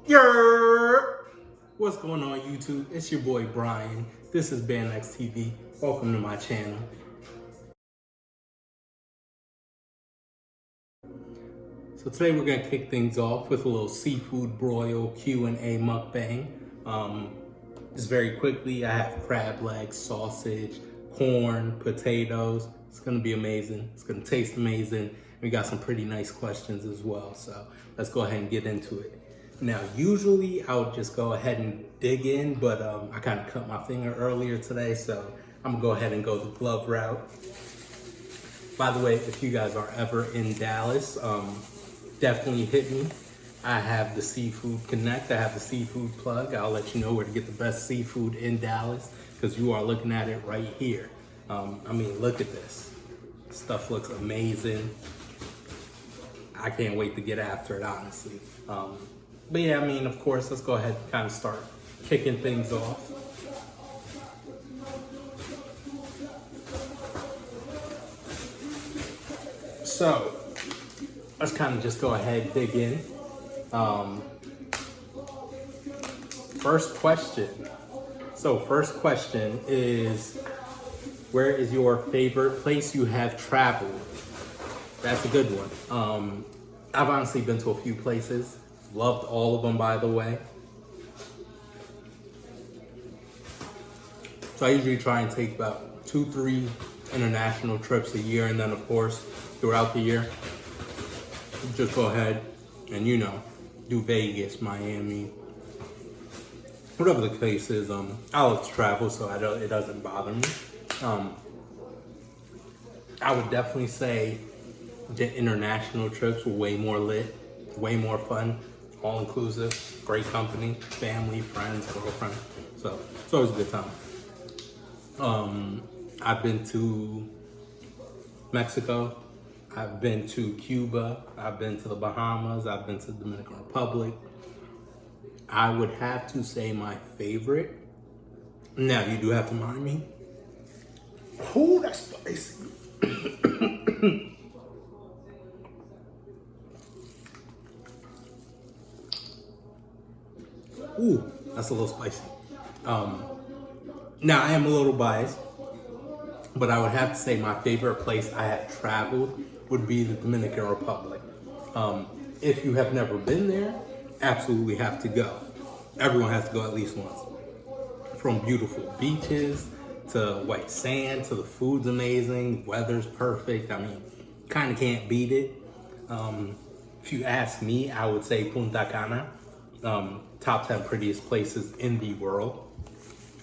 Yer! What's going on, YouTube? It's your boy Brian. This is BandX TV. Welcome to my channel. So today we're gonna kick things off with a little seafood broil Q&A mukbang. Just very quickly, I have crab legs, sausage, corn, potatoes. It's gonna be amazing. It's gonna taste amazing. We got some pretty nice questions as well. So let's go ahead and get into it. Now, usually I would just go ahead and dig in, but I kind of cut my finger earlier today, so I'm gonna go ahead and go the glove route. By the way, if you guys are ever in Dallas, definitely hit me. I have the Seafood Connect, I have the Seafood Plug. I'll let you know where to get the best seafood in Dallas, because you are looking at it right here. I mean, look at this. Stuff looks amazing. I can't wait to get after it, honestly. But yeah, I mean, of course, let's go ahead and kind of start kicking things off. So, let's kind of just go ahead and dig in. First question. So, first question is, where is your favorite place you have traveled? That's a good one. I've honestly been to a few places. Loved all of them, by the way. So I usually try and take about 2-3 international trips a year, and then of course, throughout the year, just go ahead and, you know, do Vegas, Miami, whatever the case is. I love to travel, so it doesn't bother me. I would definitely say the international trips were way more lit, way more fun, all inclusive, great company, family, friends, girlfriend. So it's always a good time. I've been to Mexico, I've been to Cuba, I've been to the Bahamas, I've been to the Dominican Republic. I would have to say my favorite. Now, you do have to mind me. Oh, that's spicy. Ooh, that's a little spicy. Now, I am a little biased, but I would have to say my favorite place I have traveled would be the Dominican Republic. If you have never been there, absolutely have to go. Everyone has to go at least once. From beautiful beaches to white sand to the food's amazing, weather's perfect. I mean, kind of can't beat it. If you ask me, I would say Punta Cana. Top 10 prettiest places in the world.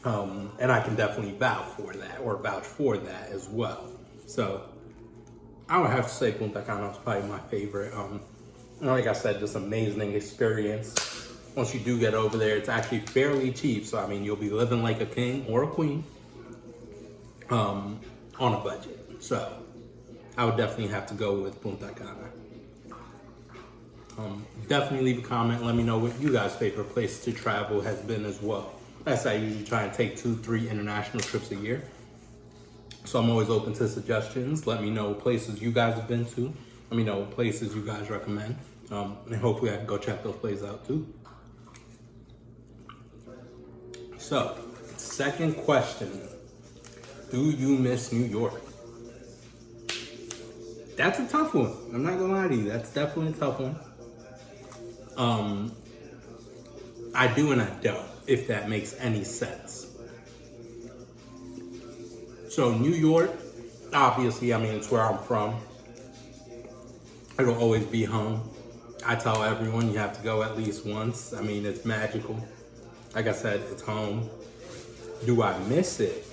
And I can definitely vouch for that as well. So I would have to say Punta Cana is probably my favorite. Like I said, just amazing experience. Once you do get over there, it's actually fairly cheap. So I mean, you'll be living like a king or a queen on a budget. So I would definitely have to go with Punta Cana. Definitely leave a comment. Let me know what you guys' favorite place to travel has been as well. That's I usually try and take 2-3 international trips a year. So I'm always open to suggestions. Let me know places you guys have been to. Let me know places you guys recommend. And hopefully I can go check those places out too. So, second question. Do you miss New York? That's a tough one. I'm not gonna lie to you. That's definitely a tough one. I do and I don't, if that makes any sense. So New York, obviously, I mean, it's where I'm from. It'll always be home. I tell everyone you have to go at least once. I mean, it's magical. Like I said, it's home. Do I miss it?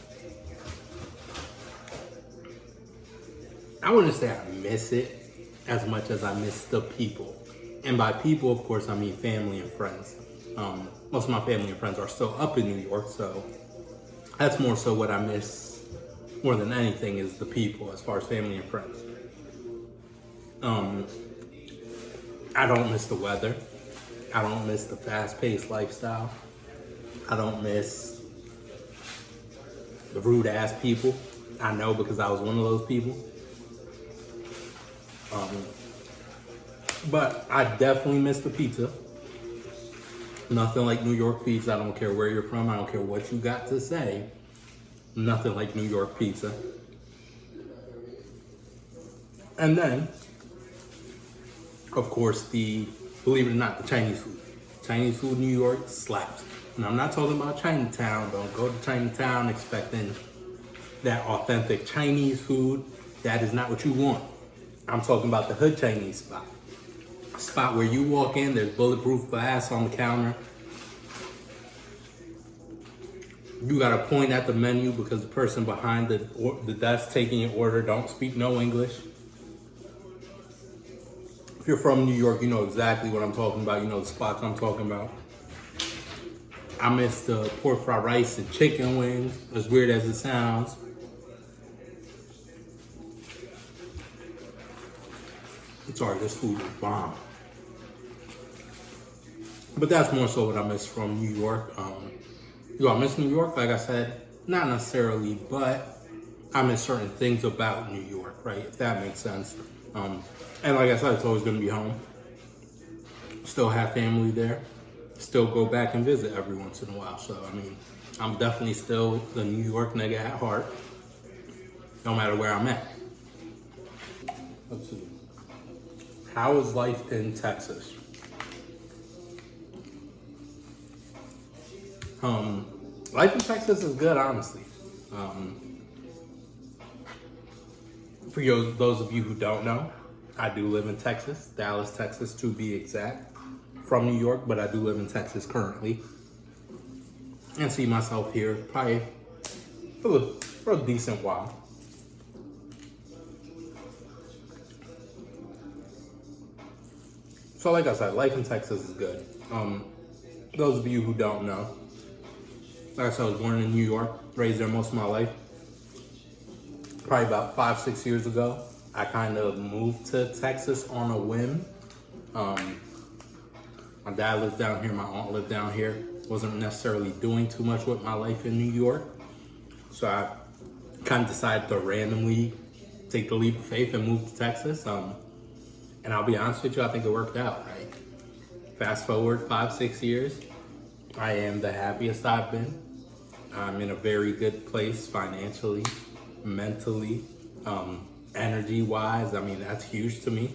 I wouldn't say I miss it as much as I miss the people. And by people, of course, I mean family and friends. Most of my family and friends are still up in New York, so that's more so what I miss more than anything is the people as far as family and friends. I don't miss the weather. I don't miss the fast-paced lifestyle. I don't miss the rude-ass people. I know because I was one of those people. But I definitely miss the pizza. Nothing like New York pizza. I don't care where you're from. I don't care what you got to say. Nothing like New York pizza. And then, of course, believe it or not, the Chinese food. Chinese food in New York slaps. And I'm not talking about Chinatown. Don't go to Chinatown expecting that authentic Chinese food. That is not what you want. I'm talking about the hood Chinese spot. A spot where you walk in, there's bulletproof glass on the counter. You gotta point at the menu because the person behind the desk taking your order don't speak no English. If you're from New York, you know exactly what I'm talking about. You know the spots I'm talking about. I miss the pork fried rice and chicken wings, as weird as it sounds. Sorry, this food is bomb. But that's more so what I miss from New York. Do I miss New York? Like I said, not necessarily, but I miss certain things about New York, right? If that makes sense. And like I said, it's always gonna be home. Still have family there. Still go back and visit every once in a while. So, I mean, I'm definitely still the New York nigga at heart, no matter where I'm at. Let's see. How is life in Texas? Life in Texas is good, honestly. For those of you who don't know, I do live in Texas, Dallas, Texas, to be exact. From New York, but I do live in Texas currently. And see myself here probably for a decent while. So like I said, life in Texas is good. Those of you who don't know, like I said, I was born in New York, raised there most of my life. Probably about 5-6 years ago, I kind of moved to Texas on a whim. My dad lives down here, my aunt lived down here. Wasn't necessarily doing too much with my life in New York. So I kind of decided to randomly take the leap of faith and move to Texas. And I'll be honest with you, I think it worked out, right? Fast forward 5-6 years, I am the happiest I've been. I'm in a very good place financially, mentally, energy-wise. I mean, that's huge to me.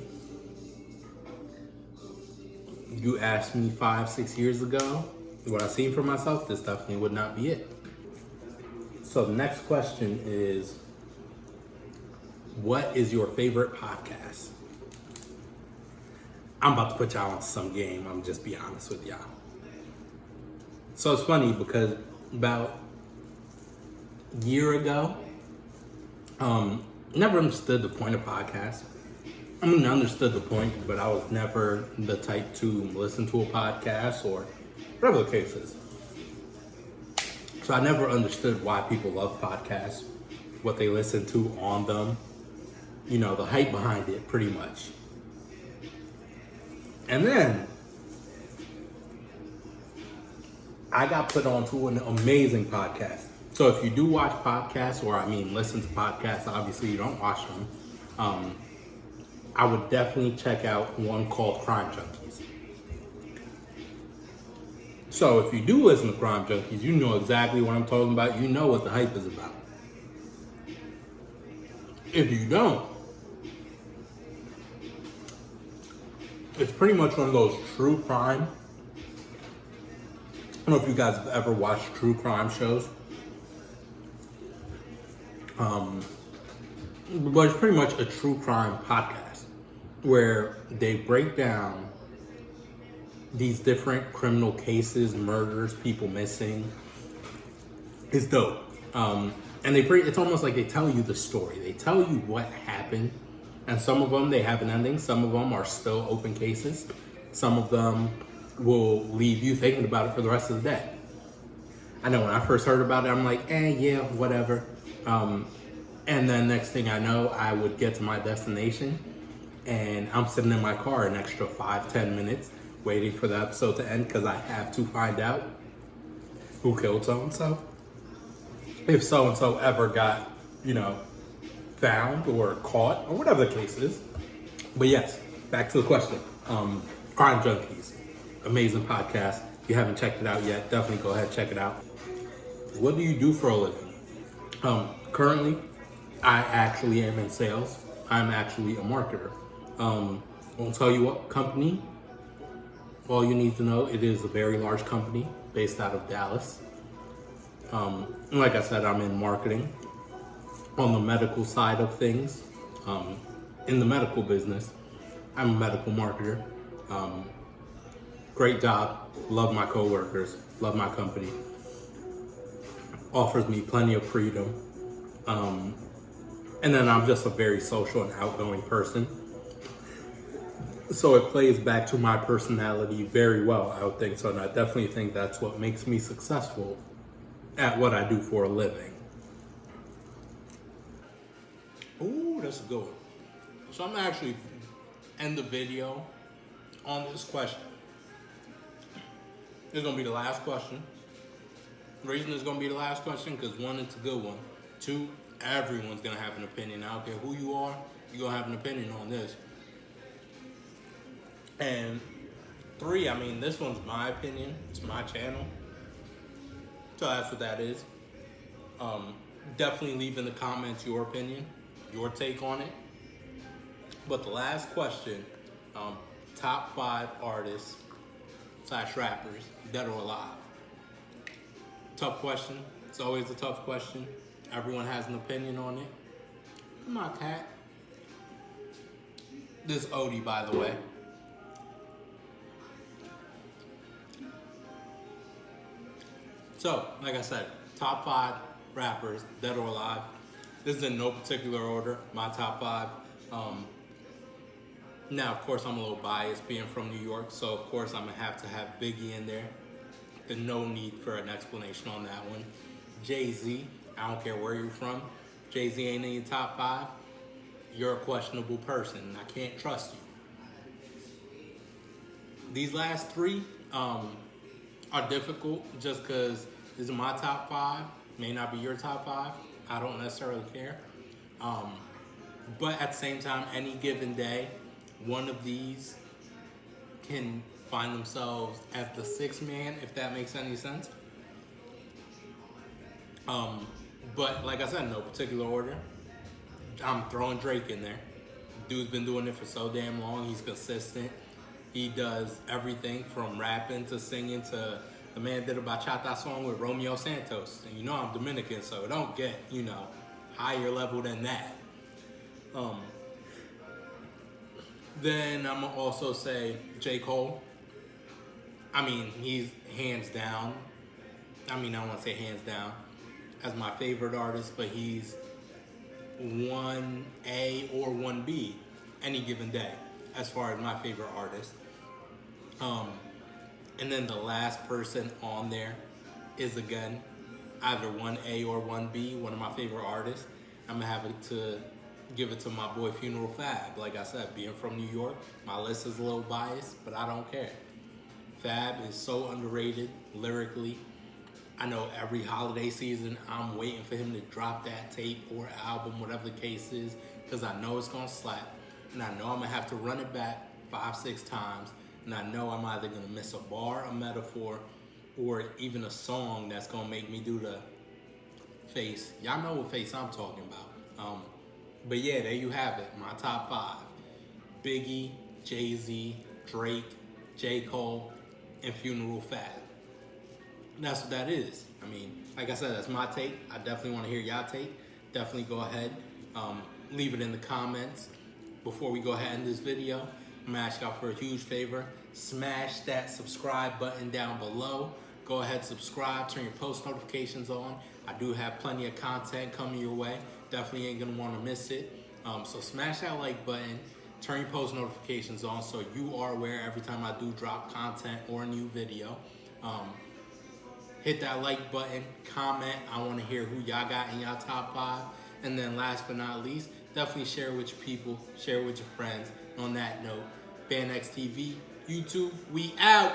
You asked me 5-6 years ago what I seen for myself, this definitely would not be it. So the next question is, what is your favorite podcast? I'm about to put y'all on some game, I'm just be honest with y'all. So it's funny because about a year ago, never understood the point of podcasts. I mean, I understood the point, but I was never the type to listen to a podcast or whatever the case is. So I never understood why people love podcasts, what they listen to on them, you know, the hype behind it, pretty much. And then I got put onto an amazing podcast. So if you do watch podcasts, or I mean listen to podcasts, obviously you don't watch them, I would definitely check out one called Crime Junkies. So if you do listen to Crime Junkies, you know exactly what I'm talking about. You know what the hype is about. If you don't, it's pretty much one of those true crime. I don't know if you guys have ever watched true crime shows. But it's pretty much a true crime podcast where they break down these different criminal cases, murders, people missing. It's dope. And it's almost like they tell you the story. They tell you what happened. And some of them, they have an ending. Some of them are still open cases. Some of them will leave you thinking about it for the rest of the day. I know when I first heard about it, I'm like, yeah, whatever. And then next thing I know, I would get to my destination and I'm sitting in my car an extra 5-10 minutes waiting for the episode to end because I have to find out who killed so-and-so. If so-and-so ever got, found or caught or whatever the case is. But yes, back to the question. Crime Junkies, amazing podcast. If you haven't checked it out yet, definitely go ahead and check it out. What do you do for a living? Currently, I actually am in sales. I'm actually a marketer. Won't tell you what company. All you need to know, it is a very large company based out of Dallas. Like I said, I'm in marketing on the medical side of things. In the medical business, I'm a medical marketer. Great job. Love my coworkers. Love my company. Offers me plenty of freedom. And then I'm just a very social and outgoing person. So it plays back to my personality very well, I would think so. And I definitely think that's what makes me successful at what I do for a living. Ooh, that's a good one. So I'm actually end the video on this question. It's gonna be the last question. The reason it's gonna be the last question, because one, it's a good one. Two, everyone's gonna have an opinion. I don't care who you are, you're gonna have an opinion on this. And three, I mean, this one's my opinion. It's my channel. So that's what that is. Definitely leave in the comments your opinion, your take on it. But the last question, top 5 artists / rappers, dead or alive. Tough question. It's always a tough question. Everyone has an opinion on it. Come on, cat. This is Odie, by the way. So, like I said, top 5 rappers, dead or alive. This is in no particular order, my top 5. Now, of course, I'm a little biased being from New York, so of course I'm gonna have to have Biggie in there. There's no need for an explanation on that one. Jay-Z, I don't care where you're from. Jay-Z ain't in your top 5. You're a questionable person, and I can't trust you. These last 3 are difficult just because this is my top 5. May not be your top 5. I don't necessarily care. But at the same time, any given day, one of these can find themselves as the 6th man, if that makes any sense. But like I said, in no particular order, I'm throwing Drake in there. Dude's been doing it for so damn long. He's consistent. He does everything from rapping to singing to the man did a bachata song with Romeo Santos. And you know I'm Dominican, so it don't get, higher level than that. Then I'm gonna also say J. Cole. I mean, he's hands down. I don't want to say hands down as my favorite artist, but he's 1A or 1B any given day as far as my favorite artist. And then the last person on there is, again, either 1A or 1B, one of my favorite artists. I'm gonna have to give it to my boy Funeral Fab. Like I said, being from New York, my list is a little biased, but I don't care. Fab is so underrated lyrically. I know every holiday season I'm waiting for him to drop that tape or album, whatever the case is, because I know it's gonna slap, and I know I'm gonna have to run it back 5-6 times, and I know I'm either gonna miss a bar, a metaphor, or even a song that's gonna make me do the face. Y'all know what face I'm talking about. But yeah, there you have it, my top 5. Biggie, Jay-Z, Drake, J. Cole, and Funeral Fab. And that's what that is. Like I said, that's my take. I definitely want to hear y'all take. Definitely go ahead, leave it in the comments. Before we go ahead and end this video, I'm gonna ask y'all for a huge favor. Smash that subscribe button down below. Go ahead, subscribe, turn your post notifications on. I do have plenty of content coming your way. Definitely ain't gonna wanna miss it. So smash that like button, turn your post notifications on so you are aware every time I do drop content or a new video. Hit that like button, comment. I wanna hear who y'all got in y'all top 5. And then last but not least, definitely share with your people, share with your friends. On that note, BandX TV, YouTube, we out.